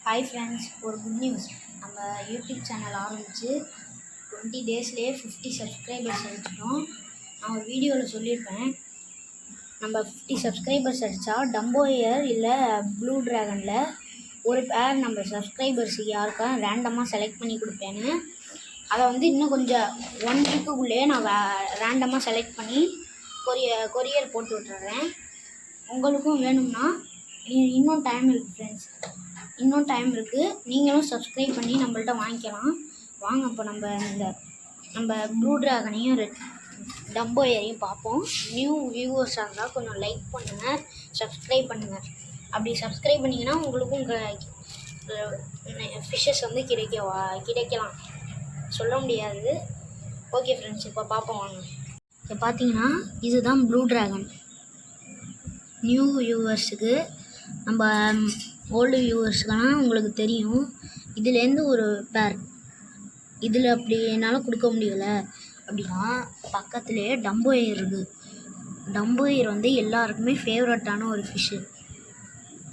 Hi friends, ஒரு good news. நம்ம YouTube channel ஆரம்பித்து 20 டேஸ்லேயே 50 சப்ஸ்கிரைபர்ஸ் அடிச்சிட்டோம். நான் ஒரு வீடியோவில் சொல்லியிருப்பேன், நம்ம 50 சப்ஸ்கிரைபர்ஸ் அடித்தா டம்போயர் இல்லை ப்ளூ ட்ராகனில் ஒரு பேர் நம்ம சப்ஸ்கிரைபர்ஸுக்கு யாருக்கா ரேண்டமாக செலக்ட் பண்ணி கொடுப்பேன்னு. அதை இன்னும் கொஞ்சம் 1 வீக்குக்குள்ளேயே நான் ரேண்டமாக செலக்ட் பண்ணி கொரியர் போட்டு விட்டுறேன். உங்களுக்கும் வேணும்னா இன்னும் டைம் இருக்குது ஃப்ரெண்ட்ஸ், இன்னும் டைம் இருக்குது. நீங்களும் சப்ஸ்கிரைப் பண்ணி நம்மள்ட்ட வாங்கிக்கலாம். வாங்க, இப்போ நம்ம ப்ளூ ட்ராகனையும் டம்போயரையும் பார்ப்போம். நியூ வியூவர்ஸாக இருந்தால் கொஞ்சம் லைக் பண்ணுங்கள், சப்ஸ்கிரைப் பண்ணுங்கள். அப்படி சப்ஸ்கிரைப் பண்ணிங்கன்னா உங்களுக்கும் ஃபிஷ்ஷஸ் கிடைக்கலாம். சொல்ல முடியாது. ஓகே ஃப்ரெண்ட்ஸ், இப்போ பார்ப்போம் வாங்க. இப்போ பார்த்தீங்கன்னா இதுதான் ப்ளூ ட்ராகன். நியூ வியூவர்ஸுக்கு, நம்ம ஓல்டு வியூவர்ஸ்க்கெல்லாம் உங்களுக்கு தெரியும். இதுலேருந்து ஒரு பேர் இதில் அப்படி என்னால் கொடுக்க முடியல அப்படின்னா பக்கத்துலேயே டம்போயர் இருக்குது. டம்போயர் எல்லாருக்குமே ஃபேவரட்டான ஒரு ஃபிஷ்ஷு.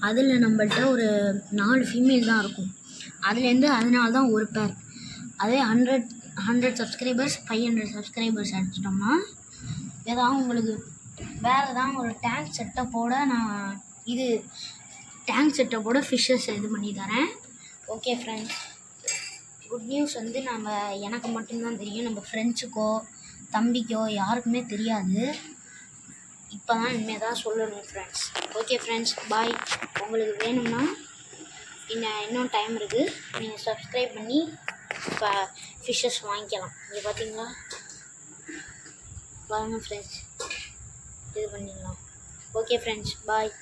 அதில் நம்மள்ட்ட ஒரு 4 ஃபீமேல் தான் இருக்கும். அதனால தான் ஒரு பேர். அதே 100 சப்ஸ்கிரைபர்ஸ் 500 சப்ஸ்கிரைபர்ஸ் அடிச்சிட்டோம்னா ஏதாவது உங்களுக்கு வேறு ஏதாவது ஒரு டேங்க் செட்டப்போட ஃபிஷ்ஷஸ் இது பண்ணி தரேன். ஓகே ஃப்ரெண்ட்ஸ், குட் நியூஸ் நம்ம எனக்கு மட்டும்தான் தெரியும். நம்ம ஃப்ரெண்ட்ஸுக்கோ தம்பிக்கோ யாருக்குமே தெரியாது. இப்போ தான் இனிமேல் தான் சொல்லணும் ஃப்ரெண்ட்ஸ். ஓகே ஃப்ரெண்ட்ஸ், பாய். உங்களுக்கு வேணும்னா இன்னும் டைம் இருக்குது. நீங்கள் சப்ஸ்கிரைப் பண்ணி இப்போ ஃபிஷ்ஷஸ் வாங்கிக்கலாம். இங்கே பார்த்தீங்களா, வாங்க ஃப்ரெண்ட்ஸ், இது பண்ணிடலாம். ஓகே ஃப்ரெண்ட்ஸ், பாய்.